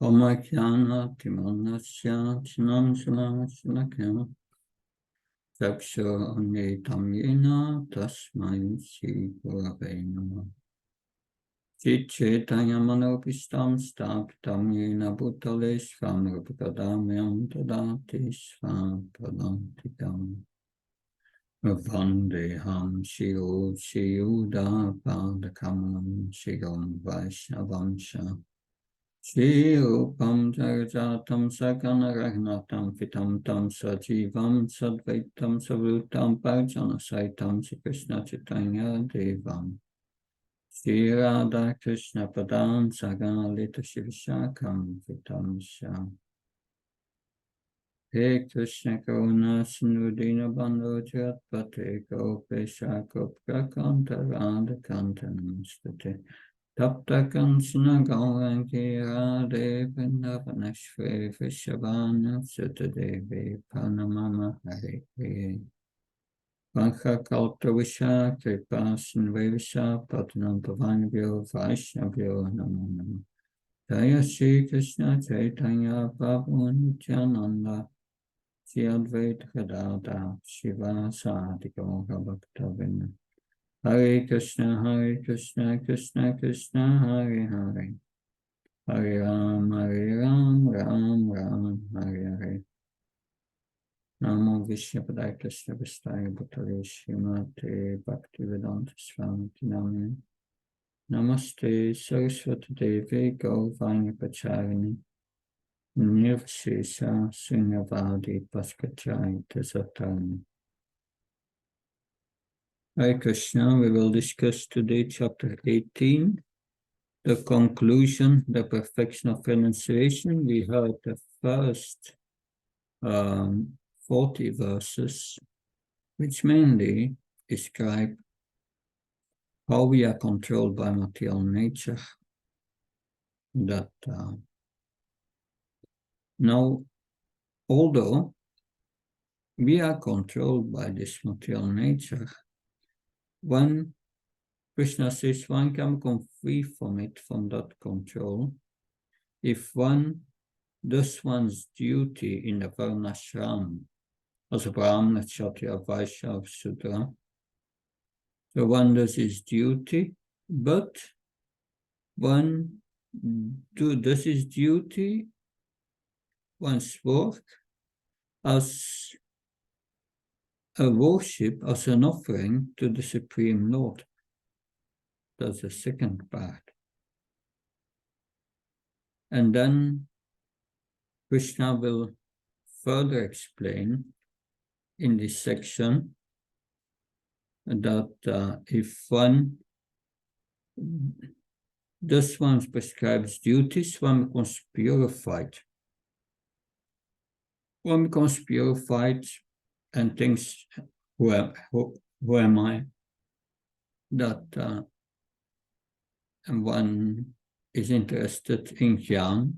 Omakyana timanasya chinam shalakya Chakshur Anyetam Yena Tasmai Shri Gurave Namah Chitchetanya Manopistam Staptam Yena Bhutale Svam Rupadamyam Tadati Svam Padantikam Vandeham Shiro Shiyuda Padakamanam Shirom Vaishnavamsha Shri Rupam Jagajatam Sakana Ragnatam Fitam Tam Sajivam Sadvaitam Savrutam Parjana Saitam Shri Krishna Chaitanya Devam Shri Radha Krishna Padam Sagana Lita Shivishakam Fitam Sham He Krishna Karuna Sindhudina Bandhu Jatpate Gopesha Gopkakanta Radha Kantanam State Tapta Kansana Gaurangi Radhe Vrindavaneshwari Vishavana Sutadevi Panamama Hare Kriya Vankha Kalpa Visha Kripa Sindhvisha Patnam Pavanvyo Vaishnavyo Namo Namo Jaya Shri Krishna Chaitanya Prabhu Nityananda Shri Advaita Gadadhar Shiva Sadi Gaura Bhakta Hare Krishna, Krishna Krishna, Hare Hare. Hare Ram, Ram Ram, Hare Hare. Namo Vishnupadaya Krishna Vistaya Bhutale Srimate Bhakti Vedanta Swami Namane. Namaste Saraswati Devi Gaurvani Pacharini. Nirvishesha Srinyavadi Paskachai Tasatani. Hare Krishna, we will discuss today chapter 18, the conclusion, the perfection of renunciation. We heard the first 40 verses, which mainly describe how we are controlled by material nature. That now, although we are controlled by this material nature, when Krishna says one can become free from it, from that control, if one does one's duty in the Varnashram, as a Brahmana, Kshatriya, Vaishya, Sudra, so one does his duty, but one does his duty, one's work, as a worship, as an offering to the Supreme Lord. That's the second part. And then Krishna will further explain in this section that if one does one's prescribed duties, one becomes purified. One becomes purified and thinks, who am I? That and one is interested in Jnana.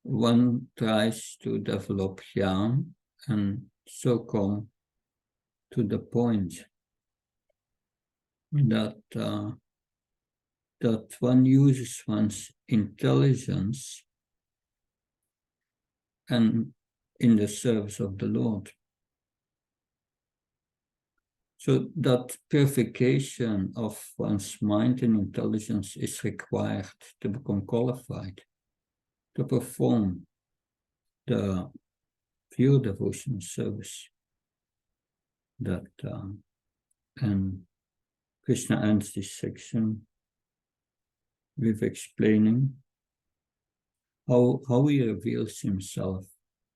One tries to develop Jnana and so come to the point that that one uses one's intelligence and in the service of the Lord. So that purification of one's mind and intelligence is required to become qualified to perform the pure devotional service. That and Krishna ends this section with explaining how he reveals himself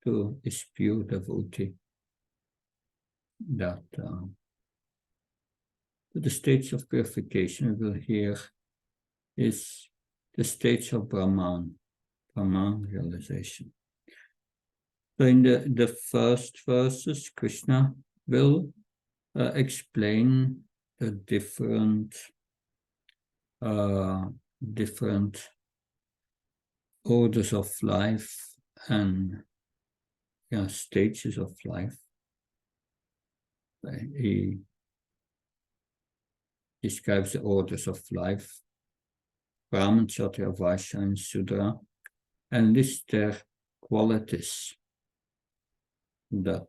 to his pure devotee. That the states of purification we will hear is the states of Brahman realization. So in the first verses, Krishna will explain the different orders of life and stages of life. He describes the orders of life Brahman, Kshatriya, Vaishya, and Sudra, and list their qualities. That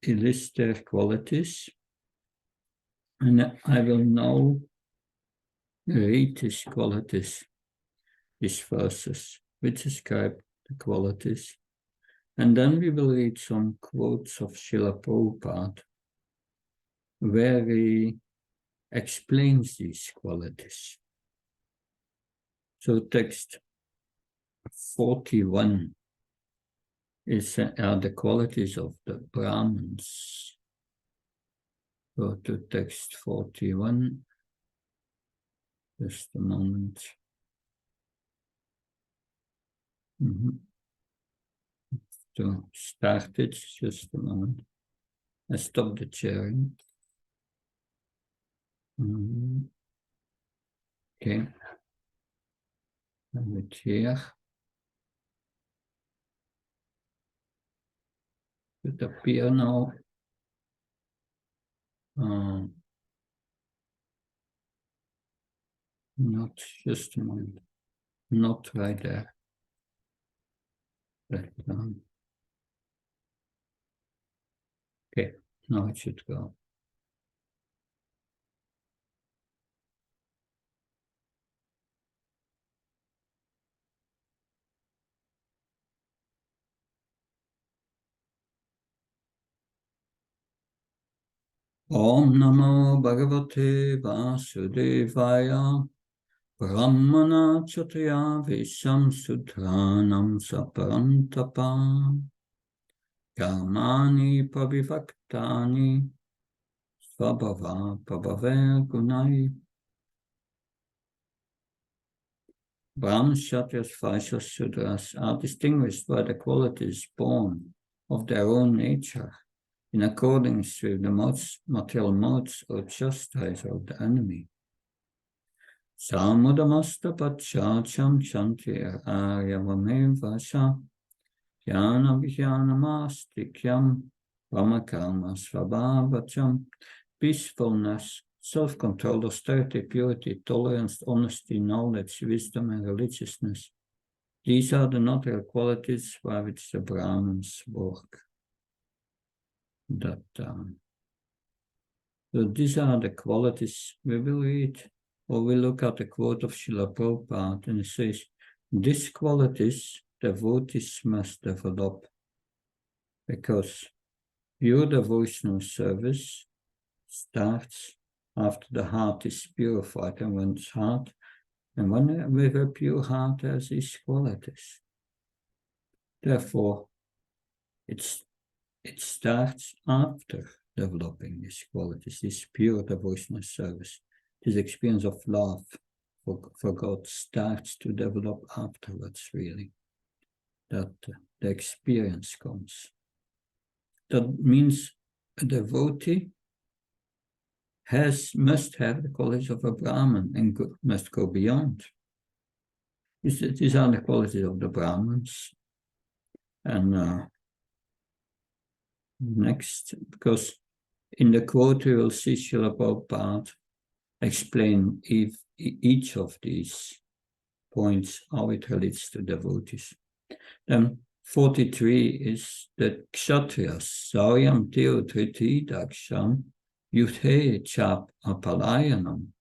he lists their qualities, and I will now read these qualities, these verses, which describe the qualities, and then we will read some quotes of Srila Prabhupada, where he explains these qualities. So text 41 are the qualities of the Brahmins. Go to text 41. Just a moment. To start it, just a moment. I stop the sharing. Okay. And it here. It appear now. Not just a moment. Not right there. But, okay, now it should go. Om Namo Bhagavate Vasudevaya Brahmana Chatya Visham Sudranam Saparantapa Karmani Pavivaktani Svabhava Prabhave Gunai. Brahmins, Kshatriyas, Vaishyas, Sudras are distinguished by the qualities born of their own nature, in accordance with the material modes or chastise of the enemy. Samudamasta pachacham chantir aryavamevasha jnana vijnanamastikhyam vamakarma svabhavacham. Peacefulness, self-control, austerity, purity, tolerance, honesty, knowledge, wisdom, and religiousness. These are the natural qualities by which the Brahmins work. So these are the qualities we will read, or we look at the quote of Srila Prabhupada, and it says, these qualities devotees must develop, because pure devotional service starts after the heart is purified, and one's heart, and when with a pure heart has these qualities. Therefore, it starts after developing these qualities, this pure devotional service. This experience of love for God starts to develop afterwards, really. That the experience comes. That means a devotee must have the qualities of a Brahmin and must go beyond. These are the qualities of the Brahmins. And next, because in the quote we will see Srila Prabhupada explain each of these points, how it relates to devotees. Then 43 is the Kshatriyas, Saryam Teo Triti Daksham Yuthe Chap Apalayanam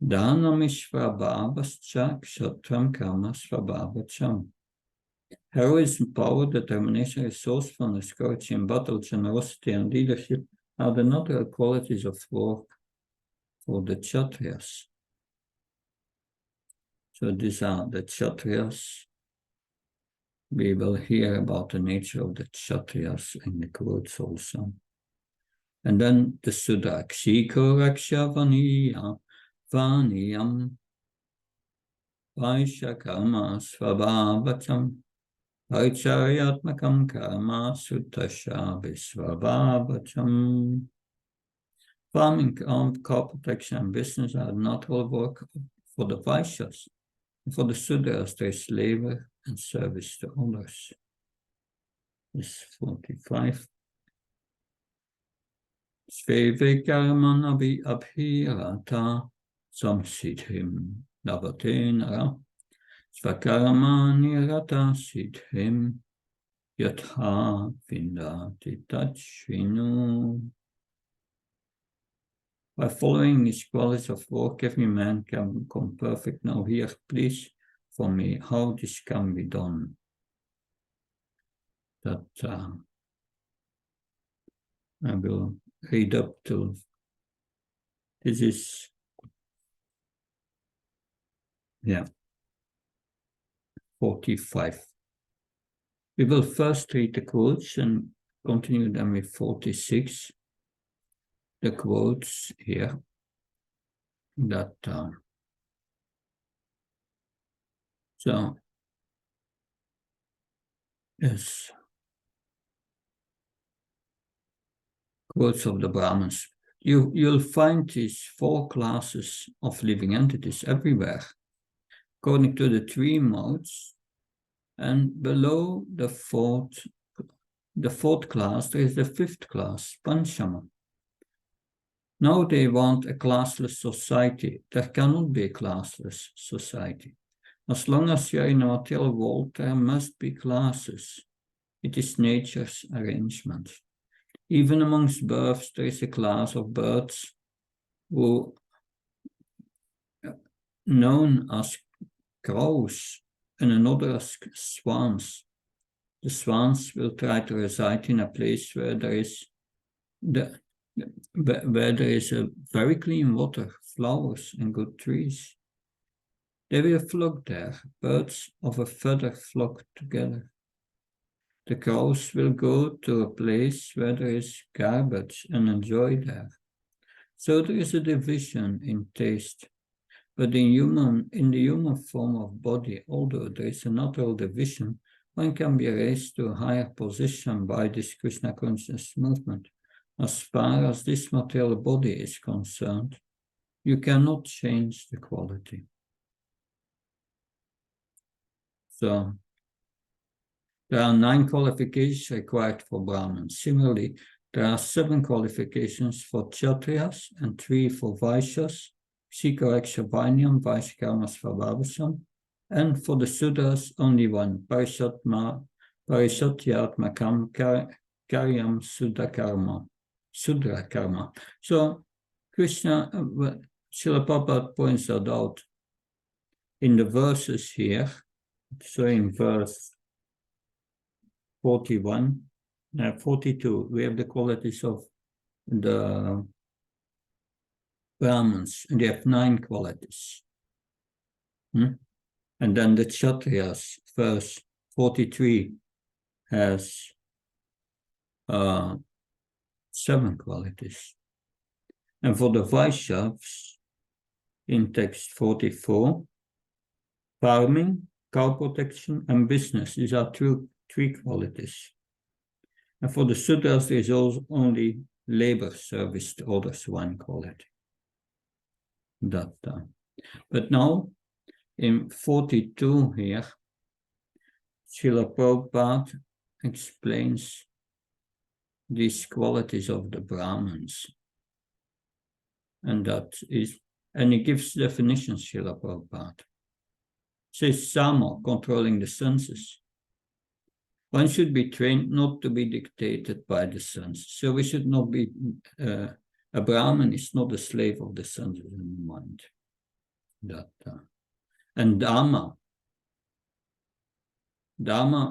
Dhanam Ishvabhavascha Kshatram Kama Svabhavacham. Heroism, power, determination, resourcefulness, courage in battle, generosity, and leadership are the natural qualities of work for the Kshatriyas. So these are the Kshatriyas. We will hear about the nature of the Kshatriyas in the quotes also. And then the Sudra, Kshiko Raksha Vaniyam Vaishya Karma Svabhavacham Paricharyatmakam Karma Sutasha Visvabhavacham. Farming, crop protection, and business are natural work for the Vaishyas. For the Sudras, there is labor and service to others. This 45. Sveve karman abhirata samsiddhim navatena svakaramani rata siddhim yatha vindati tachvinu. By following these qualities of work, every man can become perfect. Now here, please, for me, how this can be done. That I will read up to. This is, 45. We will first read the quotes and continue them with 46. The quotes here that so yes, quotes of the Brahmins. You'll find these 4 classes of living entities everywhere, according to the 3 modes, and below the fourth class there is the 5th class, Panchama. Now they want a classless society. There cannot be a classless society. As long as you are in a material world, there must be classes. It is nature's arrangement. Even amongst birds, there is a class of birds who known as crows and another as swans. The swans will try to reside in a place where there is a very clean water, flowers, and good trees. They will flock there. Birds of a feather flock together. The crows will go to a place where there is garbage and enjoy there. So there is a division in taste. But in the human form of body, although there is a natural division, one can be raised to a higher position by this Krishna consciousness movement. As far as this material body is concerned, you cannot change the quality. So, there are 9 qualifications required for Brahmins. Similarly, there are 7 qualifications for Kshatriyas and 3 for Vaishyas, Kshikarexhabhanyam, Vaishyakarmas Svabhavasam, and for the Sudras only 1, Parishatyatmakam Karyam Sudra Karma. So, Krishna, Srila Prabhupada points that out in the verses here. So in verse 42, we have the qualities of the Brahmins, and they have 9 qualities. And then the Kshatriyas, verse 43, has 7 qualities. And for the Vaishyas, in text 44, farming, cow protection, and business, these are 3 qualities. And for the Sudras, there is also only labor, service to others, 1 quality. But now, in 42 here, Srila Prabhupada explains these qualities of the Brahmins. And he gives definitions, Srila Prabhupada. Says Sama, controlling the senses. One should be trained not to be dictated by the senses. So we should not be, a Brahmin is not a slave of the senses and the mind. And Dhamma,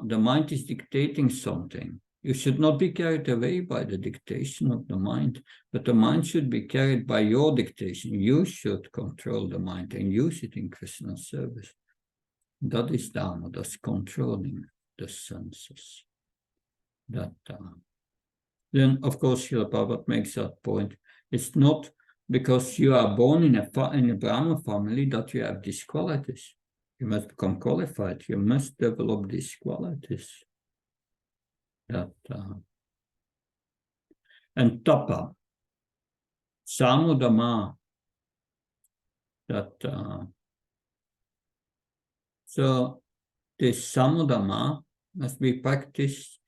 the mind is dictating something. You should not be carried away by the dictation of the mind, but the mind should be carried by your dictation. You should control the mind and use it in Krishna's service. That is Dhamma, that's controlling the senses. Then, of course, Srila Prabhupada makes that point. It's not because you are born in a Brahma family that you have these qualities. You must become qualified. You must develop these qualities. And tapa, samudama, so this samudama must be practiced,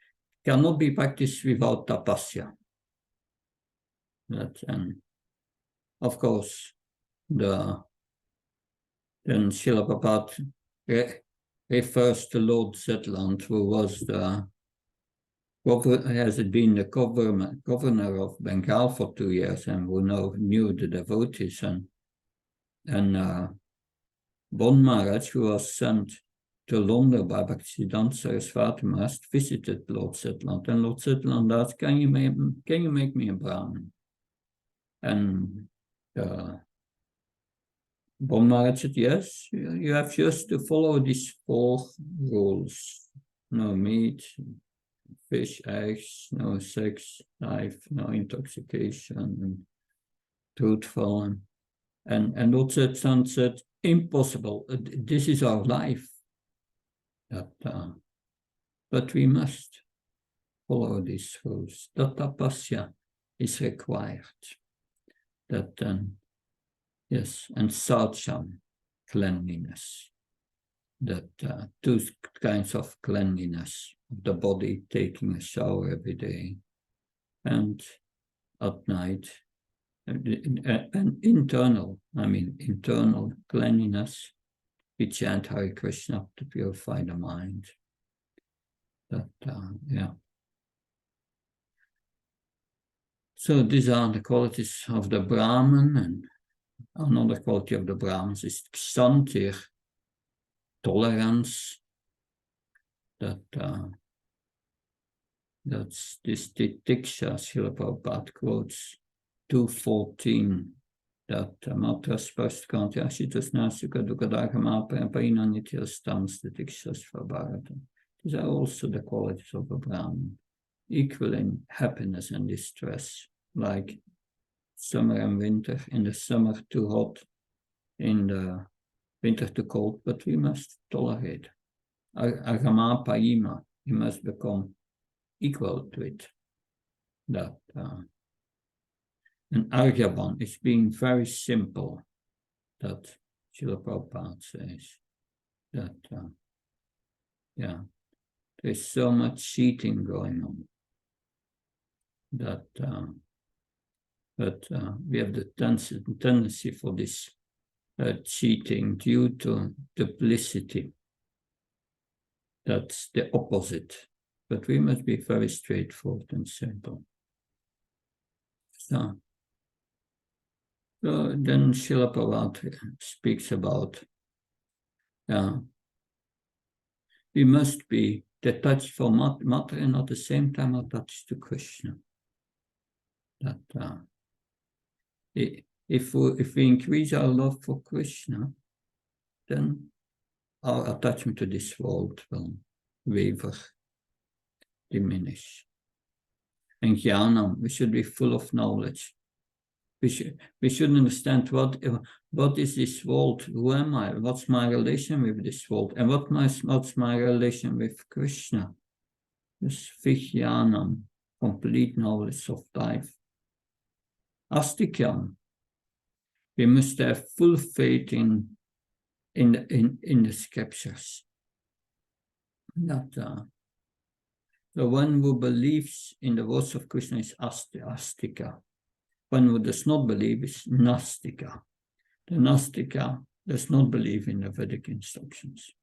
cannot be practiced without tapasya. And of course, then Srila Prabhupada refers to Lord Zetland, who was has been the governor of Bengal for 2 years and who knew the devotees, and Bon Maharaj, who was sent to London by Bhaktisiddhanta Saraswati Maharaj, visited Lord Zetland, and Lord Zetland asked, can you make me a Brahmin? And Bon Maharaj said, yes, you have just to follow these 4 rules. No meat, fish, eggs, no sex, life, no intoxication, truthful. And Lord Zetland said, impossible, this is our life. But we must follow these rules. That tapasya is required. Yes, and sacham, cleanliness. That 2 kinds of cleanliness of the body, taking a shower every day, and at night, and internal cleanliness. We chant Hare Krishna to purify the mind. So these are the qualities of the Brahman, and another quality of the Brahmins is kshantir, tolerance. That's this Tiksha, Srila Prabhupada quotes 2:14, that Matra Spastkant Yashitas Nasuka Dukadagama and Paina Nitya Stans, the Tikshas for Bharata. These are also the qualities of a Brahman, equal in happiness and distress, like summer and winter. In the summer too hot, in the winter too cold, but we must tolerate. Agama Paima, we must become equal to it. And Arjavan is being very simple, that Srila Prabhupada says. There's so much cheating going on that we have the tendency for this cheating due to duplicity. That's the opposite. But we must be very straightforward and simple. So then Srila Prabhupada speaks about we must be detached from matter and at the same time attached to Krishna. If we increase our love for Krishna, then our attachment to this world will waver, diminish. And jnanam, we should be full of knowledge. We should understand what is this world, who am I, what's my relation with this world, and what's my relation with Krishna. This vijnanam, complete knowledge of life. Astikam, we must have full faith in the scriptures. The one who believes in the words of Krishna is astika. One who does not believe is nastika. The nastika does not believe in the Vedic instructions.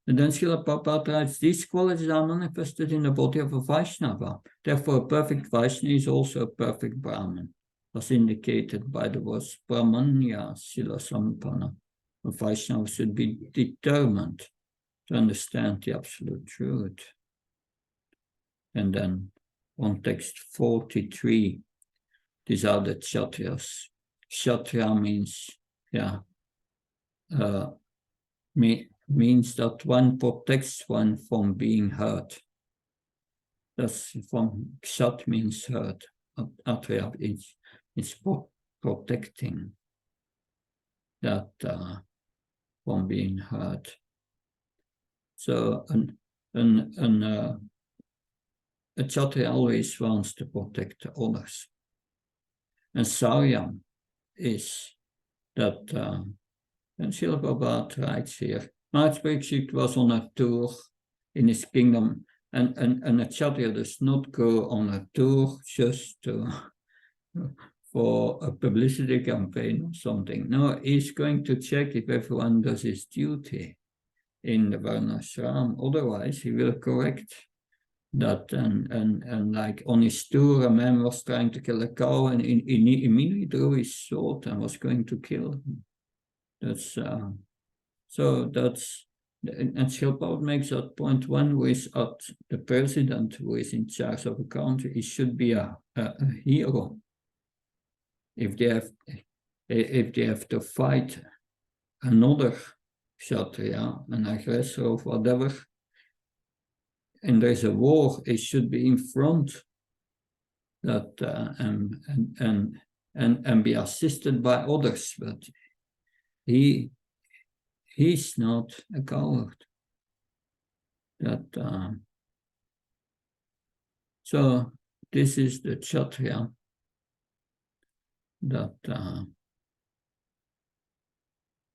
And then Srila Prabhupada writes, these qualities are manifested in the body of a Vaishnava. Therefore, a perfect Vaishnava is also a perfect Brahman, as indicated by the words Brahmanya Sila Sampanna. A Vaishnava should be determined to understand the absolute truth. And then on text 43, these are the Kshatriyas. Kshatriya means that one protects one from being hurt. That's from Kshat means hurt. Atriya is protecting that from being hurt. So a Kshatriya always wants to protect others. And Saryam is that, and Srila Prabhupada writes here, Maharaj Parikshit was on a tour in his kingdom, and a Kshatriya does not go on a tour just to for a publicity campaign or something. No, he's going to check if everyone does his duty in the Varnashram. Otherwise, he will correct that. And like on his tour, a man was trying to kill a cow, and he immediately drew his sword and was going to kill him. That's so that's. And Schildpout makes that point. One who is at the president, who is in charge of a country, he should be a hero. If they have to fight another Kshatriya, an aggressor or whatever, and there's a war, it should be in front, that and be assisted by others. But he's not a coward. That so this is the Kshatriya that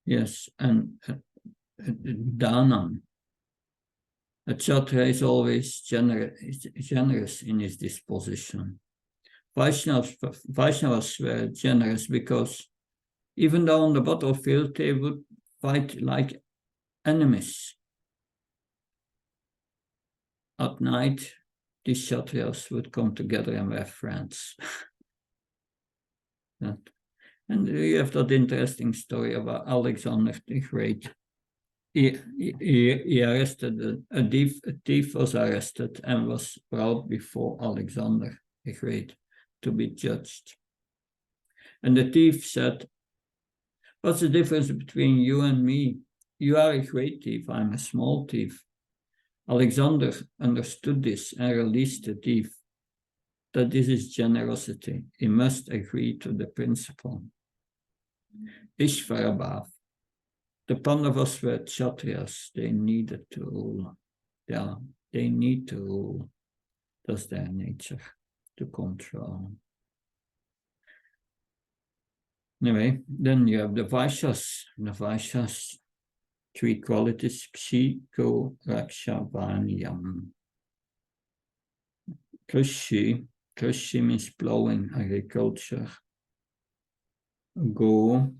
yes, and Danam. A Kshatriya is always generous in his disposition. Vaishnavas were generous because even though on the battlefield they would fight like enemies, at night these Kshatriyas would come together and were friends. And you have that interesting story about Alexander the Great. He arrested a thief. A thief was arrested and was brought before Alexander the Great to be judged. And the thief said, "What's the difference between you and me? You are a great thief, I'm a small thief." Alexander understood this and released the thief. That this is generosity. He must agree to the principle. Ishvarabhav. The Pandavas were Kshatriyas. They needed to rule. Yeah, they need to rule. That's their nature, to control. Anyway, then you have the Vaishyas. The Vaishyas, three qualities: Kshi, Go, Raksha, Vanyam. Krishi means plowing, agriculture. Go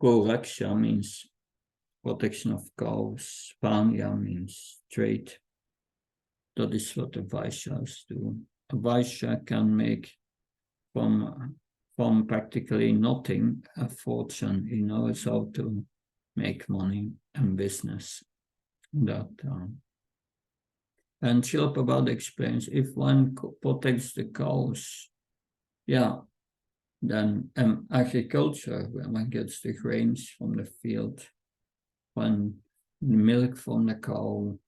Raksha means protection of cows. Vanya means trade. That is what the Vaishyas do. A Vaishya can make from practically nothing a fortune. He knows how to make money and business. And Srila Prabhupada explains, if one protects the cows, yeah, then agriculture, when one gets the grains from the field, when the milk from the cow,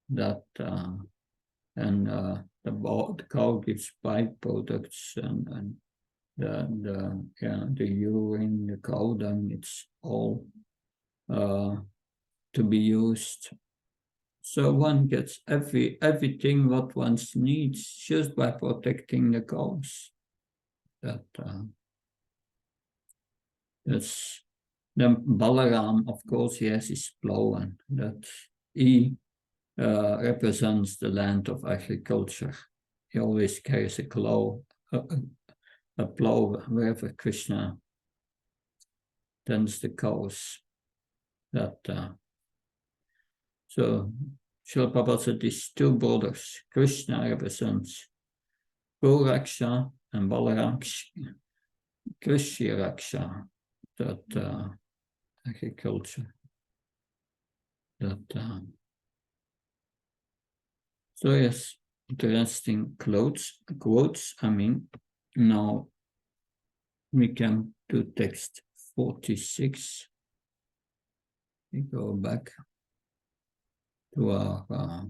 the cow gives byproducts, and the urine, the cow dung, it's all to be used. So one gets everything what one needs just by protecting the cows. That's then Balaram, of course, he has his plow, and that he represents the land of agriculture. He always carries a plow wherever Krishna tends the cows. So Srila Prabhupada said these two brothers, Krishna represents Go-Raksha and Balaram Krishi-Raksha, that agriculture. So yes, interesting quotes. I mean, now we come to text 46. We go back to our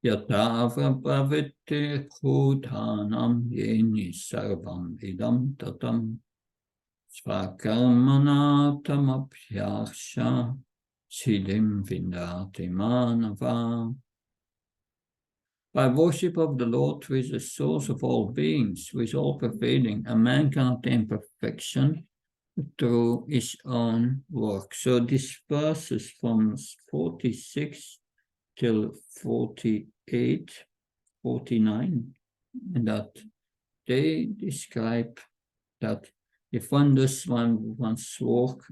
Yata pravritti bhutanam yeni sarvam idam tatam svakarmanatam apyaksha siddhim vindati manava. By worship of the Lord, who is the source of all beings, who is all pervading, a man can attain perfection through his own work. So this verse is from 46 till 48, 49, and that they describe that if one does one's work,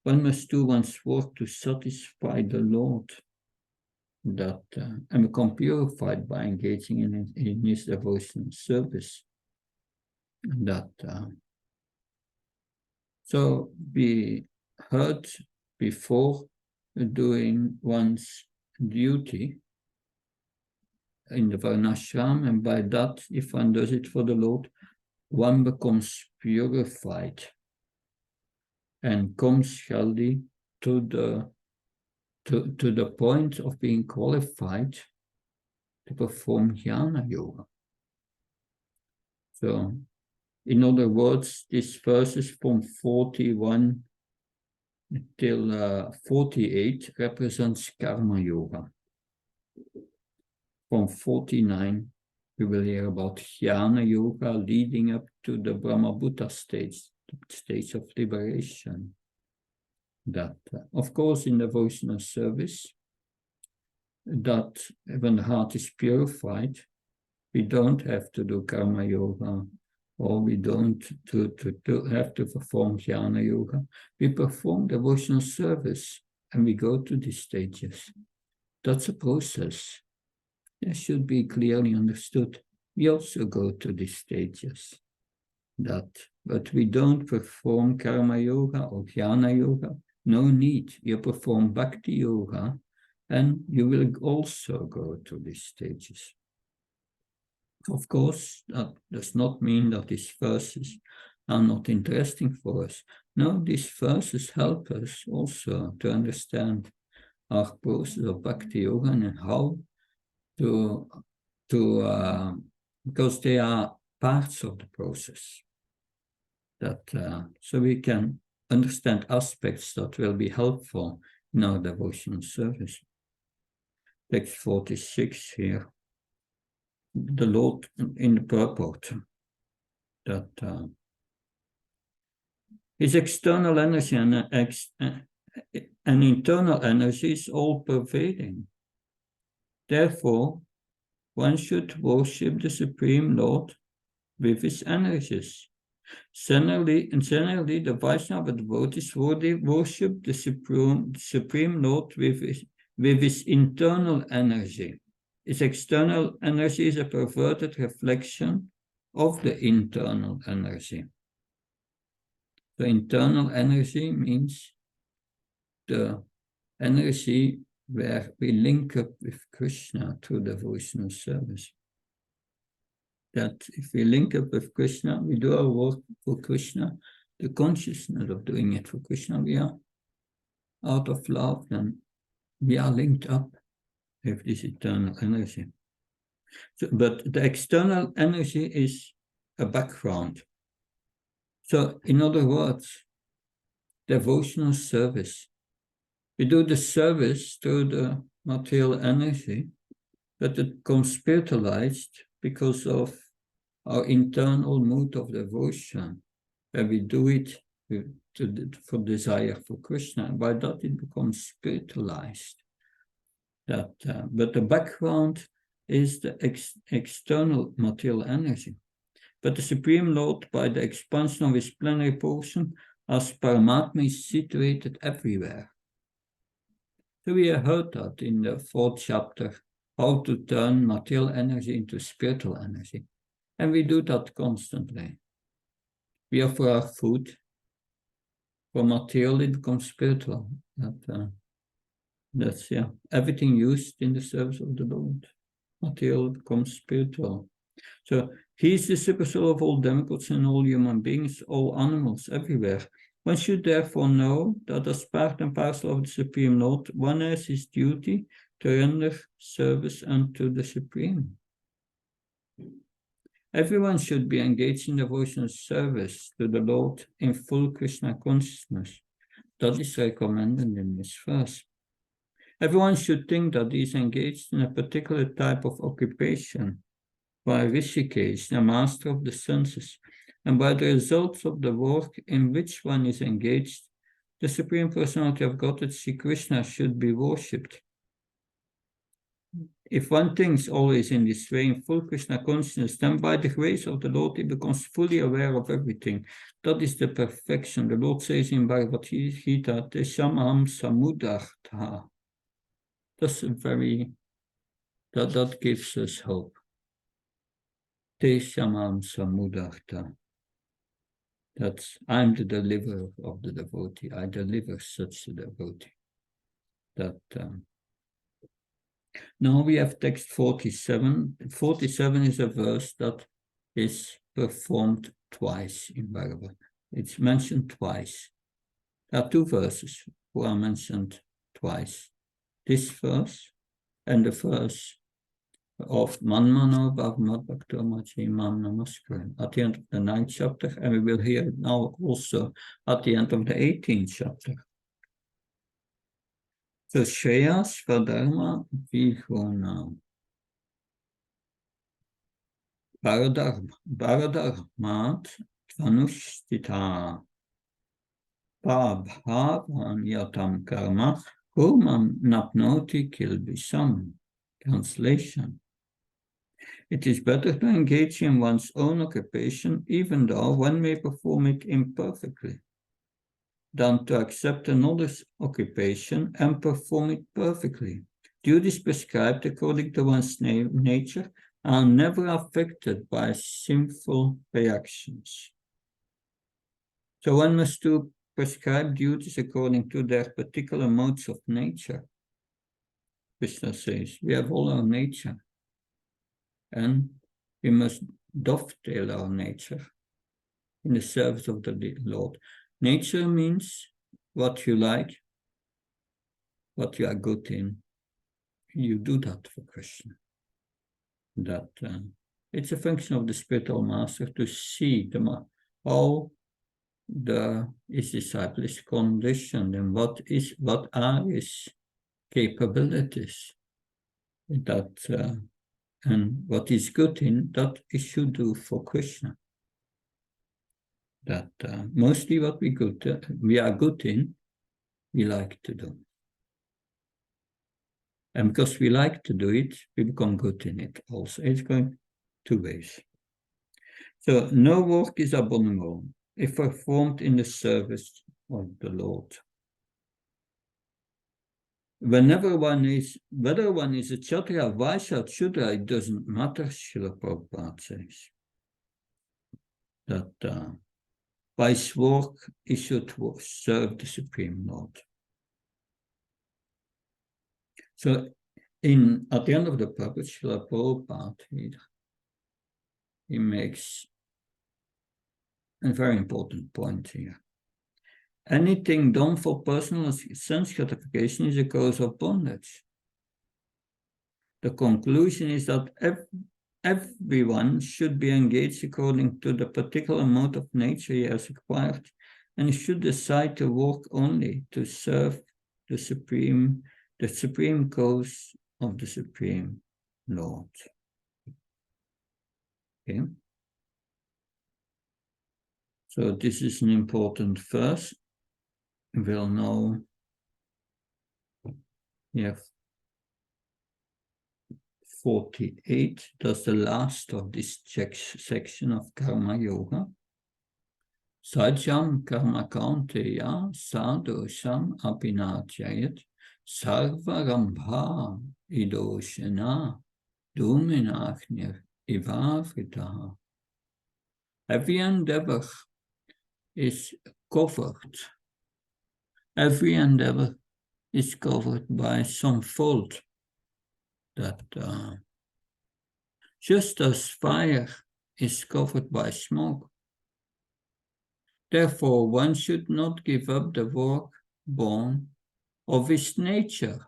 one must do one's work to satisfy the Lord, that and become purified by engaging in his devotional service. That so be heard before doing one's duty in the Varnashram, and by that, if one does it for the Lord, one becomes purified and comes healthy to the point of being qualified to perform jnana yoga. So, in other words, this verses from 41 till 48 represents karma yoga. From 49, we will hear about jnana yoga leading up to the Brahmabhuta stage, the stage of liberation. That, of course, in devotional service, that when the heart is purified, we don't have to do karma yoga, or we don't have to perform jnana yoga. We perform devotional service, and we go to these stages. That's a process. It should be clearly understood. We also go to these stages. But we don't perform karma yoga or jnana yoga. No need. You perform bhakti yoga, and you will also go to these stages. Of course, that does not mean that these verses are not interesting for us. No, these verses help us also to understand our process of bhakti yoga and how because they are parts of the process. So we can understand aspects that will be helpful in our devotional service. Text 46 here. The Lord in the purport that his external energy and internal energy is all pervading. Therefore, one should worship the Supreme Lord with his energies. Generally, the Vaishnava devotees worship the Supreme Lord with his internal energy. His external energy is a perverted reflection of the internal energy. The internal energy means the energy where we link up with Krishna through devotional service. That if we link up with Krishna, we do our work for Krishna, the consciousness of doing it for Krishna, we are out of love, then we are linked up with this eternal energy. So, but the external energy is a background. So, in other words, devotional service. We do the service through the material energy, but it becomes spiritualized because of our internal mood of devotion, where we do it for desire for Krishna. And by that, it becomes spiritualized. But the background is the external material energy. But the Supreme Lord, by the expansion of his plenary portion, as Paramatma, is situated everywhere. So we have heard that in the 4th chapter, how to turn material energy into spiritual energy. And we do that constantly. We offer our food. For material, it becomes spiritual. That's everything used in the service of the Lord. Material becomes spiritual. So he is the super soul of all demigods and all human beings, all animals, everywhere. One should therefore know that as part and parcel of the Supreme Lord, one has his duty to render service unto the Supreme. Everyone should be engaged in devotional service to the Lord in full Krishna consciousness. That is recommended in this verse. Everyone should think that he is engaged in a particular type of occupation, by Rishikesh, the master of the senses, and by the results of the work in which one is engaged, the Supreme Personality of Godhead, Sri Krishna, should be worshipped. If one thinks always in this way, in full Krishna consciousness, then by the grace of the Lord, he becomes fully aware of everything. That is the perfection. The Lord says in Bhagavad Gita, Teshamam samudartha. That's that gives us hope. Teshamam samudartha. That's, I'm the deliverer of the devotee. I deliver such a devotee. That now we have text 47. 47 is a verse that is performed twice in Bhagavad. It's mentioned twice. There are two verses who are mentioned twice. This verse and the verse of Manmano Bhagavad Bhakti Mam Namaskar at the end of the 9th chapter, and we will hear it now also at the end of the 18th chapter. So Shreya Svadharma Vihona Bharadharmat Tvanushtita Pabhavan Yatam Karma Kurmam Napnoti Kilbisam. Translation. It is better to engage in one's own occupation, even though one may perform it imperfectly, than to accept another's occupation and perform it perfectly. Duties prescribed according to one's nature are never affected by sinful reactions. So one must do prescribed duties according to their particular modes of nature. Krishna says, we have all our nature, and we must dovetail our nature in the service of the Lord. Nature means what you like, what you are good in. You do that for Krishna. That it's a function of the spiritual master to see how his disciple is conditioned and what are his capabilities. That and what is good in, that he should do for Krishna. That mostly what we are good in, we like to do. And because we like to do it, we become good in it also. It's going two ways. So no work is abominable if performed in the service of the Lord. Whether one is a Kshatriya, Vaishya, Shudra, it doesn't matter, Srila Prabhupada says. That by his work, he should serve the Supreme Lord. So at the end of the purpose, Srila Prabhupada, he makes a very important point here. Anything done for personal sense gratification is a cause of bondage. The conclusion is that everyone should be engaged according to the particular mode of nature he has acquired, and should decide to work only to serve the supreme cause of the Supreme Lord. Okay. So this is an important verse. We'll know. Yeah. 48, that's the last of this section of Karma Yoga. Sajam karma kaunteya sadosham apinachayat sarvarambha idoshana duminachnir ivavritaha. Every endeavor is covered. Every endeavor is covered by some fault. That just as fire is covered by smoke, therefore one should not give up the work born of his nature,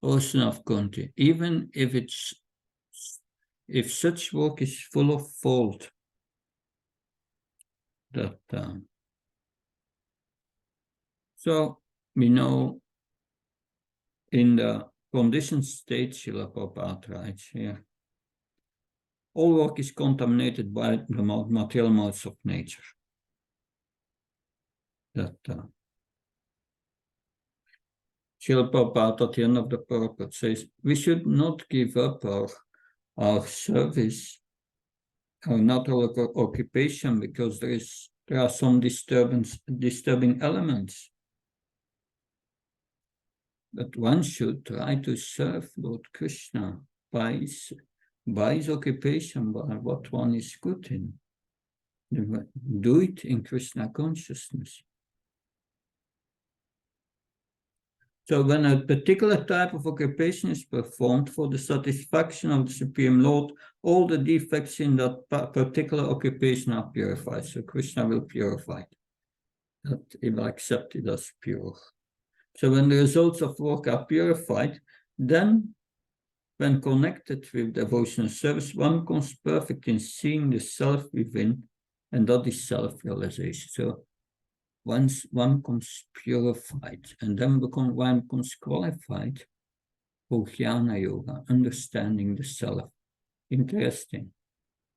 O son of Kunti, even if such work is full of fault. That so we know in the conditioned state, Srila Prabhupada writes here, all work is contaminated by the material modes of nature. Srila Prabhupada at the end of the purport says, we should not give up our service, our natural occupation, because there are some disturbing elements. But one should try to serve Lord Krishna by his occupation, by what one is good in. Do it in Krishna consciousness. So when a particular type of occupation is performed for the satisfaction of the Supreme Lord, all the defects in that particular occupation are purified. So Krishna will purify it. That he will accept it as pure. So when the results of work are purified, then when connected with devotional service, one becomes perfect in seeing the self within, and that is self-realization. So once one becomes purified, and then one becomes qualified for Jnana Yoga, understanding the self. Interesting.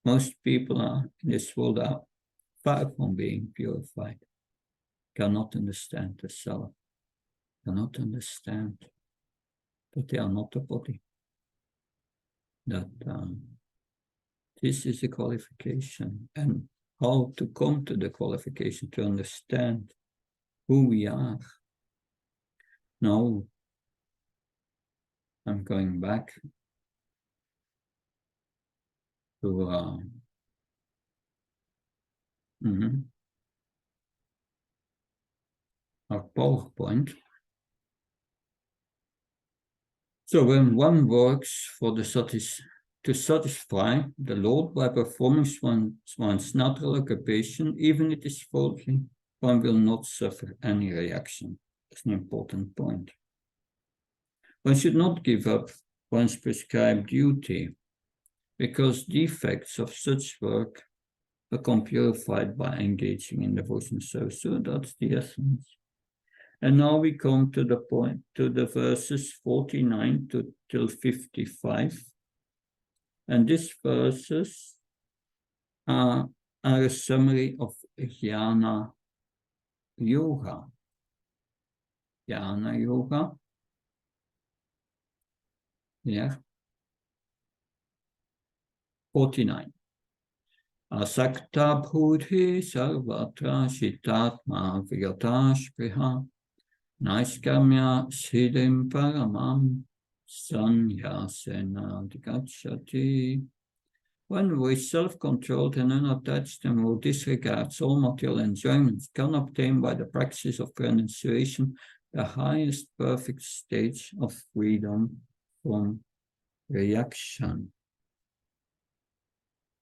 Most people in this world are far from being purified, cannot understand the self, cannot understand that they are not a body, that this is a qualification, and how to come to the qualification, to understand who we are. Now, I'm going back to our PowerPoint. So when one works for to satisfy the Lord by performing one's natural occupation, even if it is faulty, one will not suffer any reaction. That's an important point. One should not give up one's prescribed duty, because defects of such work become purified by engaging in devotional service. So that's the essence. And now we come to the point, to the verses 49 till 55. And these verses are a summary of Jnana Yoga. Jnana Yoga. Yeah. 49. Asakta bhudhi sarvatra shitatma vyatashpriha naiskamya siddhim paramam sanyasena digacchati. One who is self-controlled and unattached and who disregards all material enjoyments can obtain by the practice of renunciation the highest perfect stage of freedom from reaction.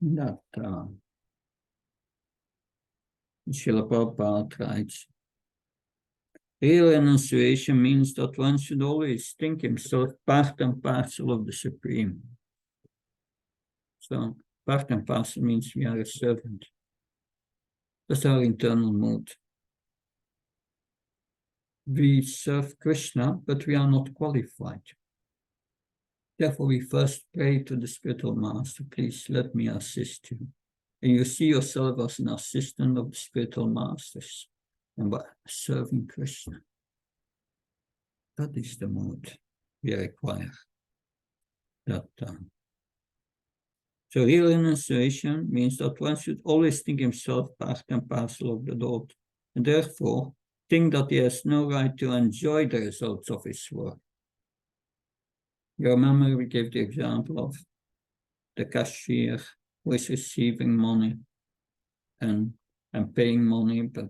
That Srila Prabhupada writes, real renunciation means that one should always think himself part and parcel of the Supreme. So part and parcel means we are a servant. That's our internal mood. We serve Krishna, but we are not qualified. Therefore, we first pray to the spiritual master, please let me assist you. And you see yourself as an assistant of the spiritual masters and by serving Krishna. That is the mood we require. So real renunciation means that one should always think himself part and parcel of the Lord, and therefore think that he has no right to enjoy the results of his work. You remember we gave the example of the cashier who is receiving money and paying money, but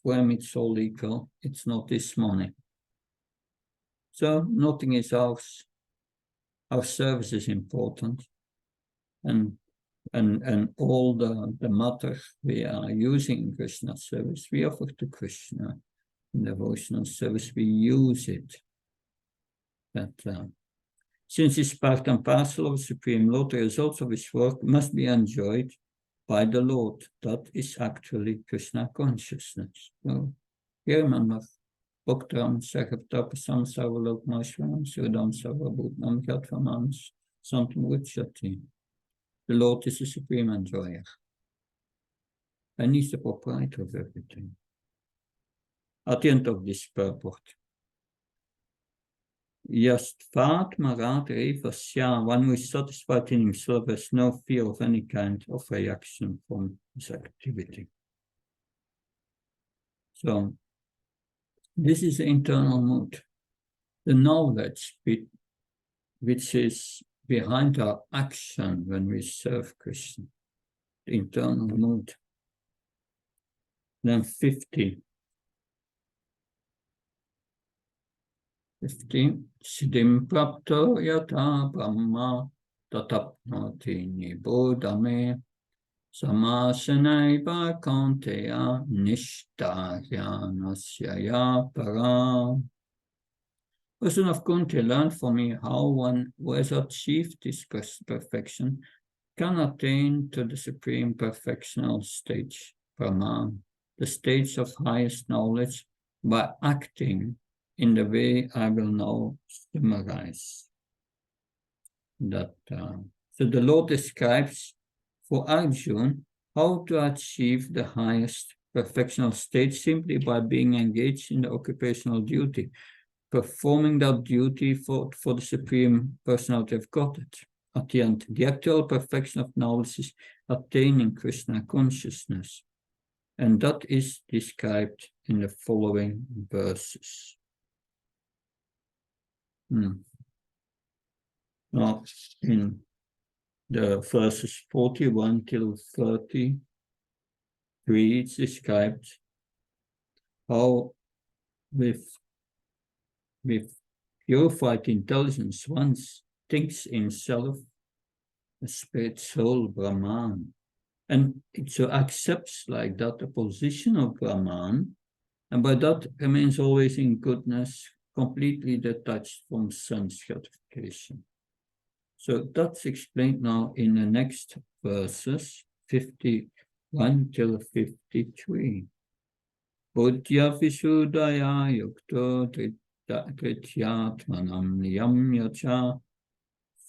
for him it's all equal. It's not his money. So nothing is ours. Our service is important. And all the matter we are using in Krishna service, we offer to Krishna. In devotional service, we use it. But since it's part and parcel of the Supreme Lord, the results of his work must be enjoyed by the Lord. That is actually Krishna consciousness. So, you remember, Bhaktam Sakaptapasam Sarvalokmashvanam Sudam Sarvabhutnam Katvaman Santam Ruchati. The Lord is the supreme enjoyer. And he's the proprietor of everything. At the end of this purport, Yastvat marat revasya, one who is satisfied in himself has no fear of any kind of reaction from his activity. So, this is the internal mood. The knowledge which is behind our action when we serve Krishna. The internal mood. Then 50. Siddhim prapto yata brahma tatapnoti nibodhame samasanaiva kaunteya nishtahyanasya para. Person of Kunti, learn for me how one who has achieved this perfection can attain to the supreme perfectional stage, Brahman, the stage of highest knowledge, by acting in the way I will now summarize. So the Lord describes for Arjuna how to achieve the highest perfectional stage simply by being engaged in the occupational duty, performing that duty for the Supreme Personality of Godhead. At the end, the actual perfection of knowledge is attaining Krishna consciousness. And that is described in the following verses. Now, in the verses 41 till 33, it's described how with purified intelligence one thinks himself a spirit soul Brahman, and it so accepts like that the position of Brahman, and by that remains always in goodness, completely detached from sense gratification. So that's explained now in the next verses 51 till 53. Buddhya visudaya yukto trityatmanam niyam yacha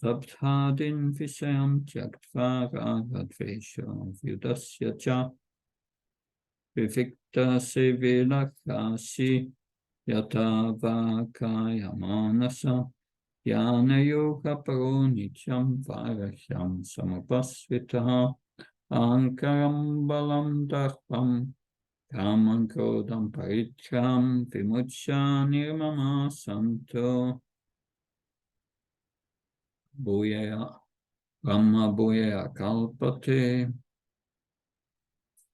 sabdhadin visayam tyaktva ragadvesha vyudasya cha vivikta sevilakasi yata vakaya manasa yana yoga paro nityam varahyam samapasvitaha ankaram balam darpam Kamam krodam paritram vimucha nirmama santo bhuyaya brahma bhuyaya kalpate.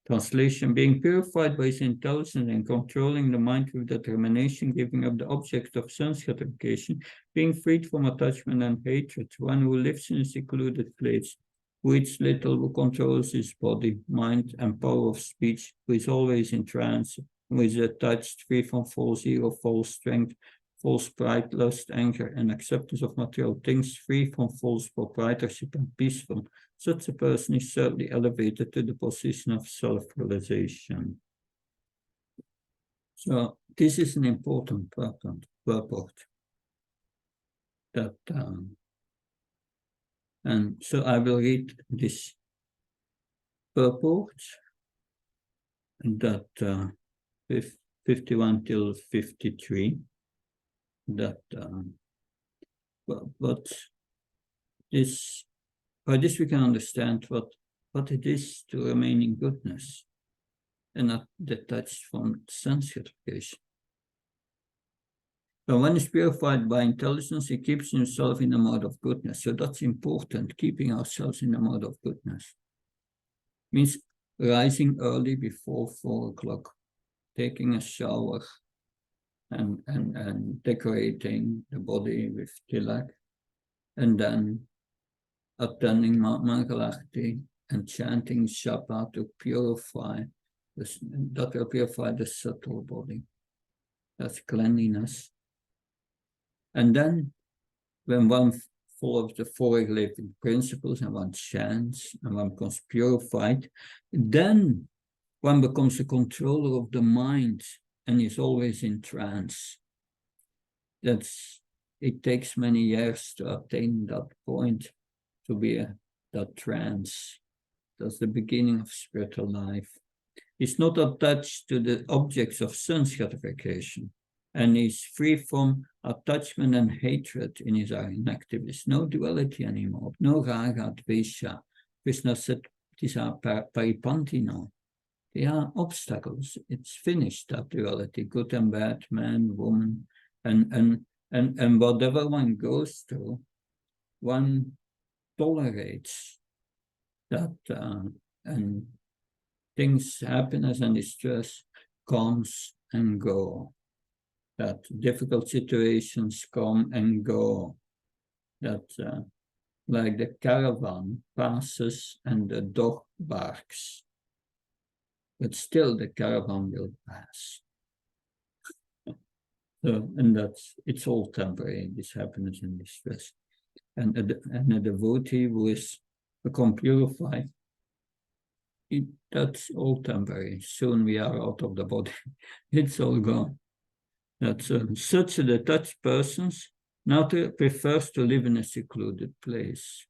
Translation: being purified by his intelligence and controlling the mind with determination, giving up the object of sense gratification, being freed from attachment and hatred, one who lives in a secluded place, who eats little, who controls his body, mind, and power of speech, who is always in trance, who is attached, free from false ego, false strength, false pride, lust, anger, and acceptance of material things, free from false proprietorship and peaceful. Such a person is certainly elevated to the position of self-realization. So this is an important purport. That and so I will read this purport, that 51 till 53. That but this, by this we can understand what it is to remain in goodness and not detached from sense gratification. When one is purified by intelligence, he keeps himself in a mode of goodness. So that's important, keeping ourselves in a mode of goodness. Means rising early before 4 o'clock, taking a shower, and decorating the body with tilak, and then attending Mangalarti and chanting Shapa to purify, that will purify the subtle body. That's cleanliness. And then, when one follows the 4 regulating principles and one chants and one becomes purified, then one becomes a controller of the mind and is always in trance. It takes many years to attain that point, to be that trance. That's the beginning of spiritual life. It's not attached to the objects of sense gratification. and he's free from attachment and hatred in his activities. No duality anymore, no raga, dvesha. Krishna said these are paripanti now. They are obstacles. It's finished, that duality, good and bad, man, woman, and whatever one goes through, one tolerates that, and things, happiness and distress comes and go. That difficult situations come and go. That like the caravan passes and the dog barks, but still the caravan will pass. So, and it's all temporary, this happiness and distress. And a devotee who is become purified, that's all temporary. Soon we are out of the body. It's all gone. That's such a detached person now prefers to live in a secluded place,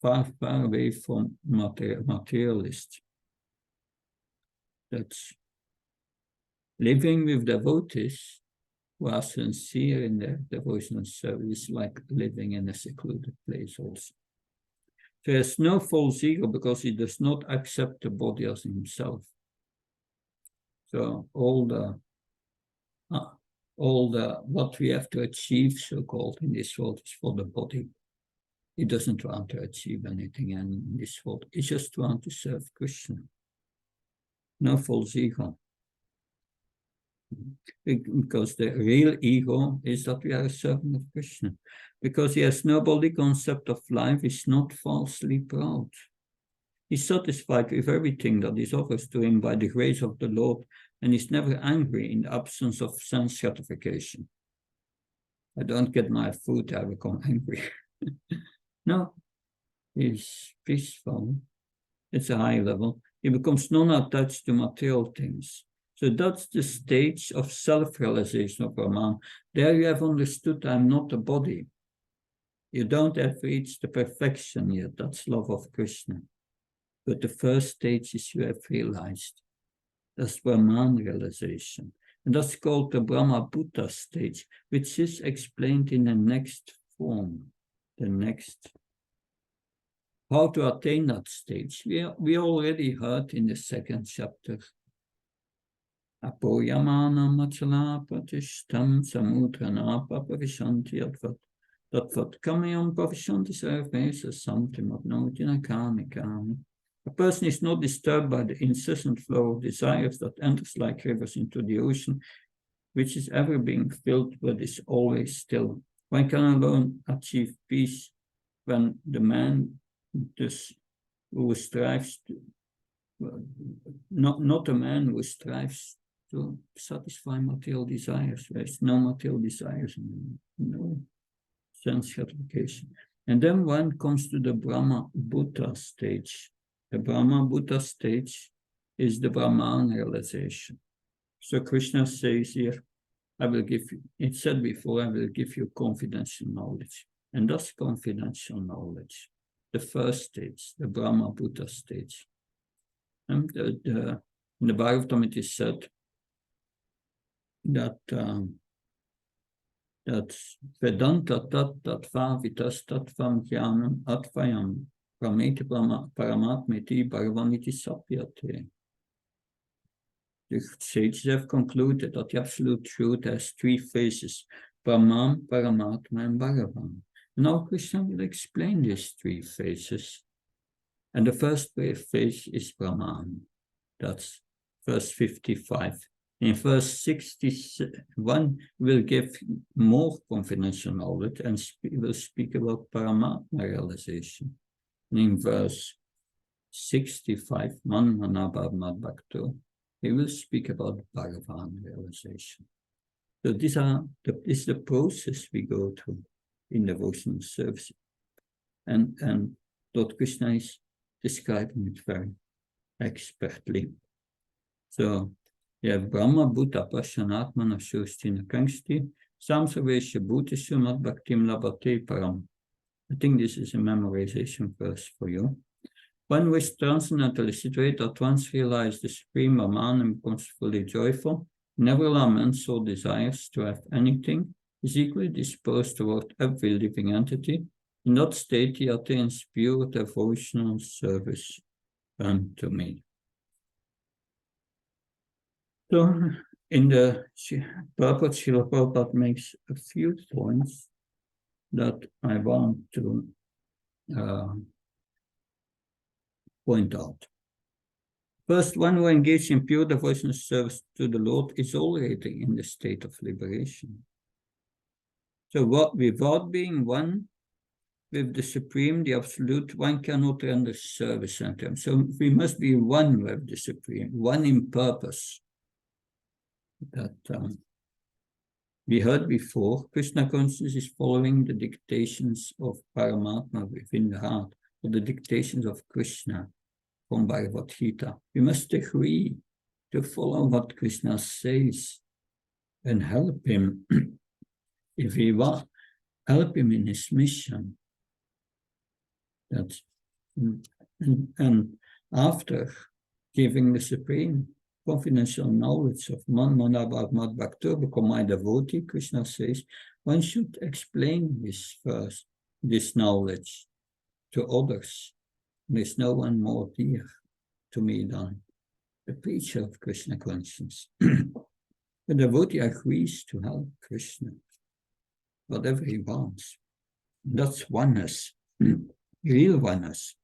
far away from materialists. That's living with devotees who are sincere in their devotional service, like living in a secluded place also. There is no false ego because he does not accept the body as himself. So all the what we have to achieve, so-called, in this world is for the body. He doesn't want to achieve anything in this world. He just wants to serve Krishna. No false ego. Because the real ego is that we are a servant of Krishna. Because he has no body concept of life, is not falsely proud. He's satisfied with everything that is offered to him by the grace of the Lord, and is never angry in the absence of sense gratification. I don't get my food, I become angry. No, he's peaceful. It's a high level. He becomes non-attached to material things. So that's the stage of self-realization of Brahman. There you have understood I'm not a body. You don't have reached the perfection yet. That's love of Krishna. But the first stage is you have realized. That's Brahman realization. And that's called the Brahma Buddha stage, which is explained in the next form. The next. How to attain that stage. We already heard in the second chapter. Apoyamana machala pratishtam samudranapa pavishanti advat. Tatvat kamyam pavishanti sarvesa samtim abnotina kami kami. A person is not disturbed by the incessant flow of desires that enters like rivers into the ocean, which is ever being filled but is always still. One can alone achieve peace when the man who strives to, not a man who strives to satisfy material desires. There's no material desires, no sense gratification. And then one comes to the Brahma Buddha stage. The Brahma Buddha stage is the Brahman realization. So Krishna says here, I will give you, it said before, I will give you confidential knowledge. And that's confidential knowledge. The first stage, the Brahma Buddha stage. And in the Bhagavatam it is said that Vedanta tat tattva vitas tattvam jnanam atvayam prameti paramatmeti bhagavaniti sapyate. The sages have concluded that the absolute truth has three phases: Brahman, Paramatma, and Bhagavan. Now Krishna will explain these three phases. And the first phase is Brahman. That's verse 55. In verse 61, we'll give more confidential knowledge and we'll speak about Paramatma realization. And in verse 65, Manmanabhavat Bhakto, he will speak about Bhagavan realization. So this is the process we go through in devotional service. And Lord Krishna is describing it very expertly. So you have Brahma Bhuta Pashanatmana Shustina Kangsti, Samsavesha Bhutishu Mat Bhaktim Labate Param. I think this is a memorization verse for you. One was transcendentally situated at once realized the supreme Brahman and becomes fully joyful. never laments or desires to have anything, is equally disposed toward every living entity. In that state, he attains pure devotional service unto me. So, in the purport, Srila Prabhupada makes a few points that I want to point out. First, one who engages in pure devotional service to the Lord is already in the state of liberation. So without being one with the Supreme, the Absolute, one cannot render service unto him. So we must be one with the Supreme, one in purpose. That we heard before, Krishna consciousness is following the dictations of Paramatma within the heart, or the dictations of Krishna from Bhagavad Gita. We must agree to follow what Krishna says and help him if we want, help him in his mission. That's, and after giving the Supreme confidential knowledge of about Mad Bhakti, become my devotee, Krishna says, one should explain this first, this knowledge to others. There's no one more dear to me than the preacher of Krishna consciousness. The devotee agrees to help Krishna, whatever he wants. That's oneness, real oneness.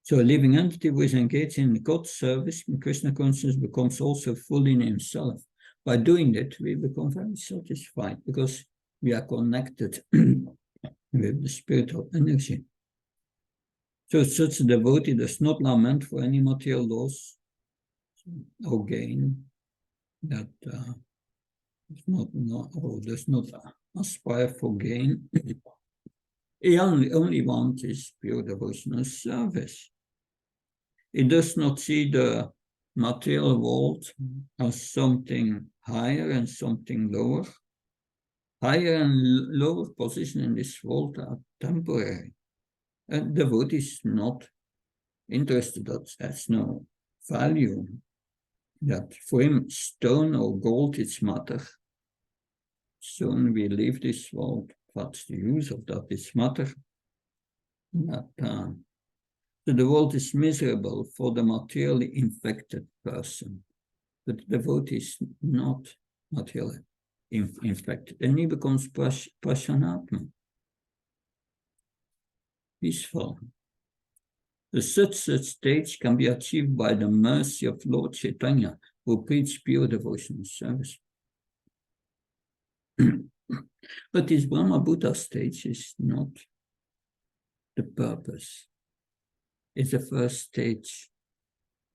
So a living entity who is engaged in God's service in Krishna consciousness becomes also fully in himself. By doing that, we become very satisfied because we are connected with the spiritual energy. So such a devotee does not lament for any material loss or gain, that does not aspire for gain. He only wants his pure devotional service. He does not see the material world as something higher and something lower. Higher and lower position in this world are temporary. And the devotee is not interested, that has no value. That for him, stone or gold is matter. Soon we leave this world. What's the use of that? It's matter. That, so the world is miserable for the materially infected person. But the devotee is not materially infected. And he becomes Prashanatma, peaceful. The such stage can be achieved by the mercy of Lord Chaitanya, who preached pure devotional service. But this Brahma Buddha stage is not the purpose. It's the first stage.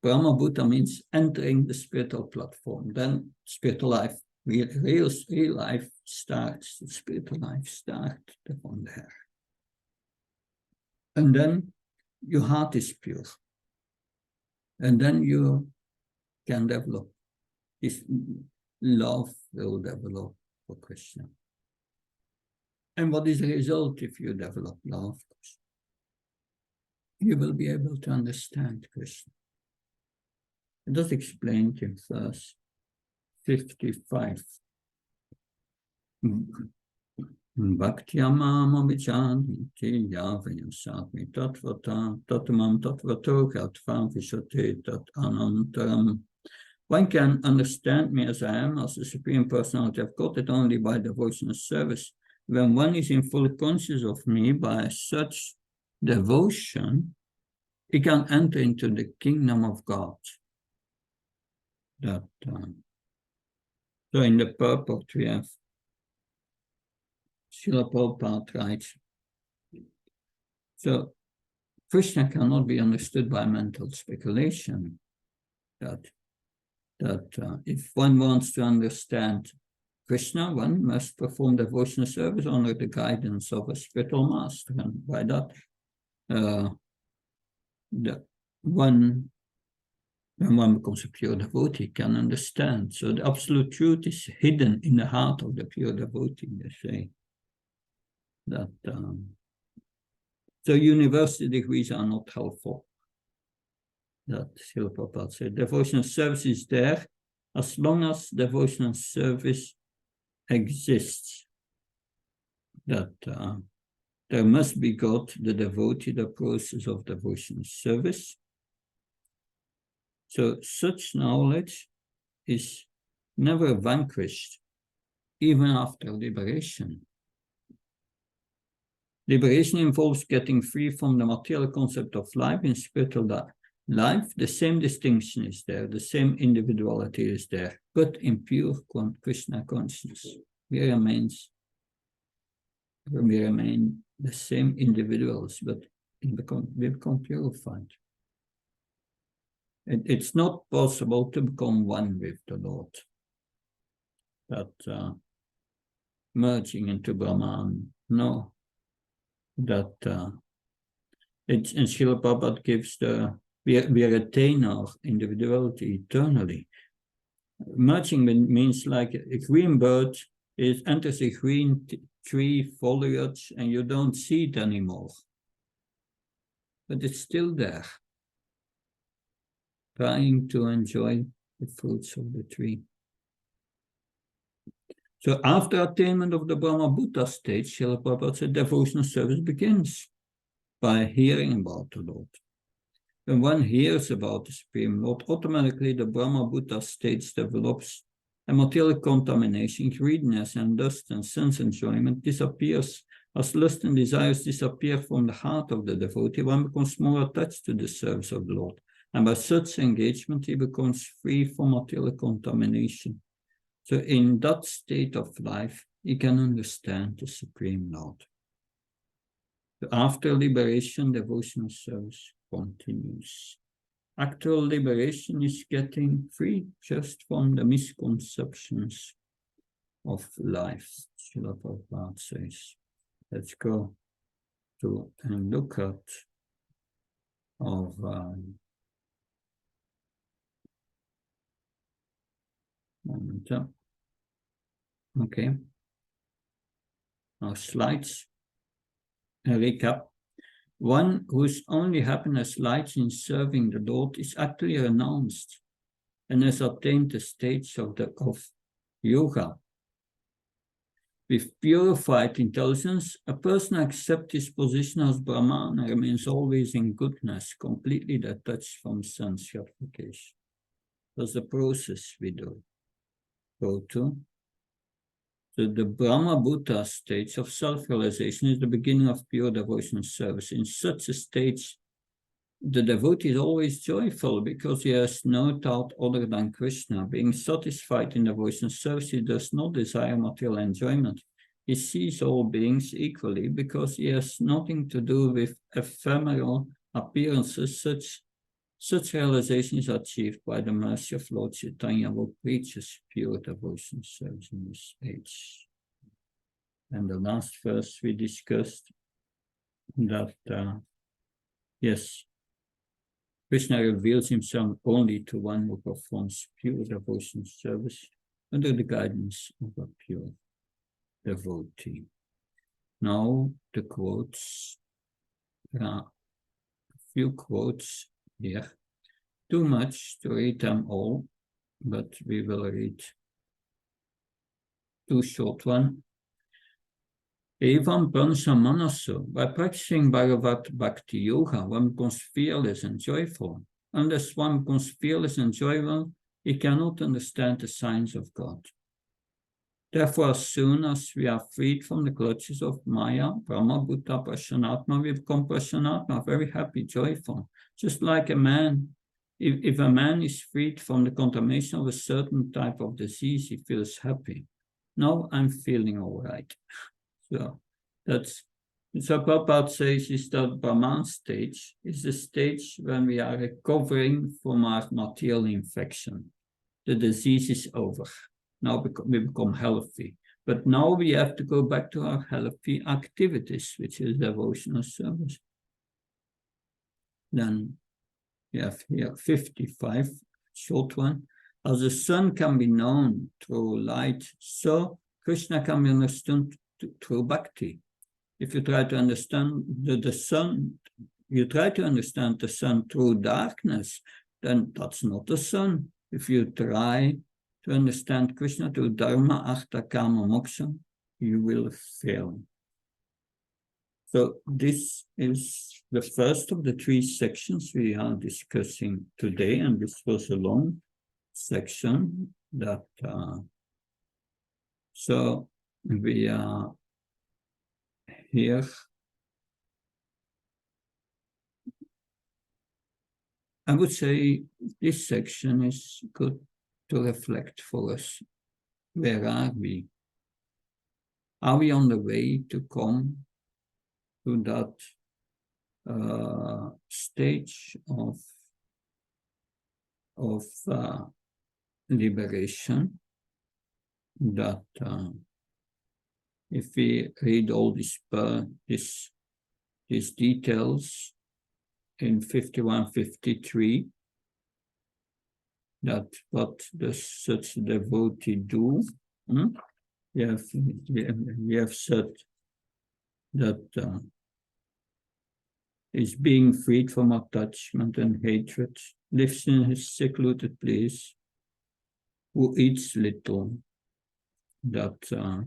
Brahma Buddha means entering the spiritual platform. Then spiritual life, real life starts. The spiritual life starts from there. And then your heart is pure. And then you can develop. This love will develop for Krishna. And what is the result if you develop love? You will be able to understand Krishna. It does explain in verse 55. Bhakti amama vichanti yavayam satmi tatvata tatamam tatvato katvam vishate tat anantaram. One can understand me as I am, as the Supreme Personality of God, only by devotional service. When one is in full conscious of me by such devotion, he can enter into the kingdom of God. That so in the purport we have Srila Prabhupada writes, so Krishna cannot be understood by mental speculation. That if one wants to understand Krishna, one must perform devotional service under the guidance of a spiritual master, and by that, when one becomes a pure devotee, can understand. So the absolute truth is hidden in the heart of the pure devotee. They say that. So university degrees are not helpful. That Srila Prabhupada said. Devotional service is there as long as devotional service exists, that there must be God, the devotee, the process of devotional service. So such knowledge is never vanquished, even after liberation. Liberation involves getting free from the material concept of life in spiritual life. The same distinction is there, the same individuality is there, but in pure Krishna consciousness. We remain the same individuals, but we become purified. It's not possible to become one with the Lord. That merging into Brahman, no. That and Srila Prabhupada gives we retain our individuality eternally. Merging means like a green bird enters a green tree foliage and you don't see it anymore. But it's still there, trying to enjoy the fruits of the tree. So after attainment of the Brahma Buddha stage, Srila Prabhupada said devotional service begins by hearing about the Lord. When one hears about the Supreme Lord, automatically the Brahma Buddha stage develops, and material contamination, greediness, and lust and sense enjoyment disappears. As lust and desires disappear from the heart of the devotee, one becomes more attached to the service of the Lord. And by such engagement, he becomes free from material contamination. So in that state of life, he can understand the Supreme Lord. So after liberation, devotional service continues. Actual liberation is getting free just from the misconceptions of life, Srila Prabhupada says. Let's go to and look at our okay, our slides. A recap. One whose only happiness lies in serving the Lord is actually renounced and has attained the stage of yoga. With purified intelligence, a person accepts his position as Brahman and remains always in goodness, completely detached from sense gratification. That's the process we do. Go to. So the Brahma Buddha stage of self-realization is the beginning of pure devotional service. In such a stage, the devotee is always joyful because he has no thought other than Krishna. Being satisfied in devotional service, he does not desire material enjoyment. He sees all beings equally because he has nothing to do with ephemeral appearances. Such realization is achieved by the mercy of Lord Chaitanya, who preaches pure devotional service in this age. And the last verse we discussed that, yes, Krishna reveals himself only to one who performs pure devotional service under the guidance of a pure devotee. Now the quotes, a few quotes here. Too much to read them all, but we will read two short ones. Evam Pansa Manaso. By practicing Bhagavad Bhakti Yoga, one becomes fearless and joyful. Unless one becomes fearless and joyful, he cannot understand the signs of God. Therefore, as soon as we are freed from the clutches of Maya, Brahma, Buddha, Prashanatma, we become Prashanatma, very happy, joyful. Just like a man, if a man is freed from the contamination of a certain type of disease, he feels happy. Now I'm feeling all right. So that's, so Prabhupada says is that Brahman stage is the stage when we are recovering from our material infection. The disease is over. Now we become healthy. But now we have to go back to our healthy activities, which is devotional service. Then we have here 55, short one. As the sun can be known through light, so Krishna can be understood through bhakti. If you try to understand the sun, you try to understand the sun through darkness, then that's not the sun. If you try to understand Krishna to Dharma, Artha, Kama, Moksha, you will fail. So this is the first of the 3 sections we are discussing today, and this was a long section that so we are here. I would say this section is good to reflect for us. Where are we? Are we on the way to come to that stage of liberation? That if we read all these details in 51-53, that what does such devotee do? We have said that is being freed from attachment and hatred, lives in his secluded place, who eats little, that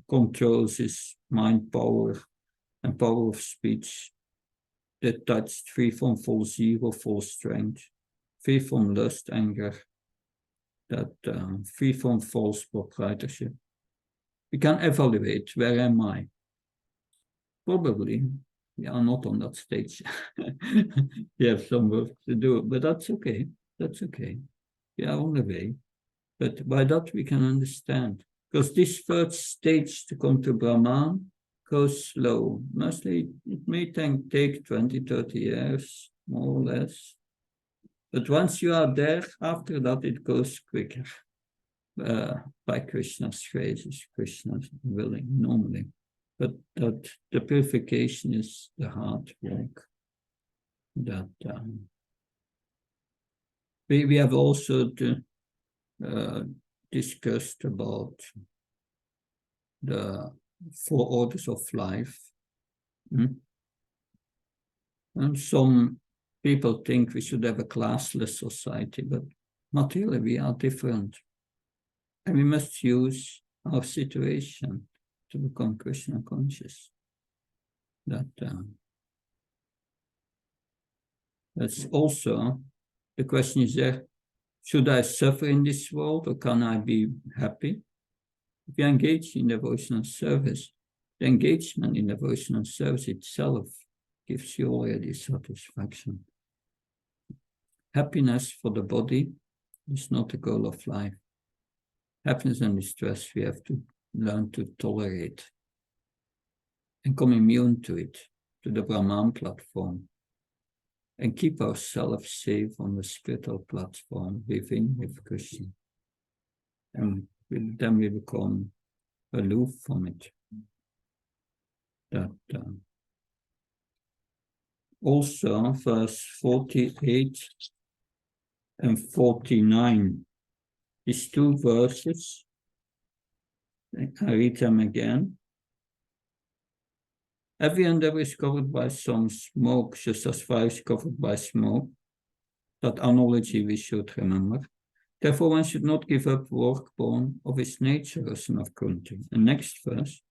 controls his mind power and power of speech, that touched, free from false ego, false strength, free from lust, anger, that free from false proprietorship. We can evaluate, where am I? Probably we are not on that stage. We have some work to do, but that's okay. That's okay. We are on the way. But by that we can understand. Because this first stage to come to Brahman goes slow. Mostly it may take 20, 30 years, more or less. But once you are there, after that it goes quicker. By Krishna's grace, Krishna's willing, normally. But that the purification is the hard work. That we have also discussed about the 4 orders of life. And some people think we should have a classless society, but materially we are different. And we must use our situation to become Krishna conscious. That's also, the question is there, should I suffer in this world or can I be happy? If you engage in devotional service, the engagement in devotional service itself gives you already satisfaction. Happiness for the body is not the goal of life. Happiness and distress we have to learn to tolerate and come immune to it, to the Brahman platform, and keep ourselves safe on the spiritual platform within with Krishna. And then we become aloof from it. Also, verse 48 and 49, these 2 verses, I read them again. Every endeavor is covered by some smoke, just as fire is covered by smoke. That analogy we should remember. Therefore, one should not give up work born of his nature, O son of Kunti. And next verse.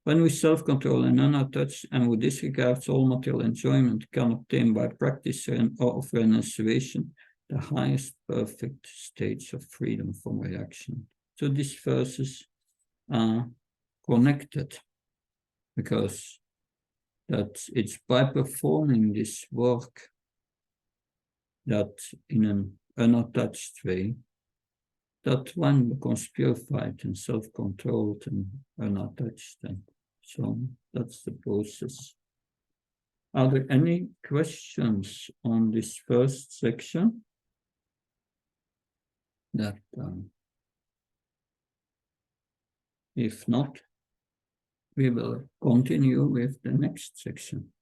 When we self-control and unattached and who disregards all material enjoyment can obtain by practice or of renunciation the highest perfect stage of freedom from reaction. So these verses are connected because that it's by performing this work that in an unattached way, that one becomes purified and self-controlled and unattached. And so that's the process. Are there any questions on this first section? That if not, we will continue with the next section.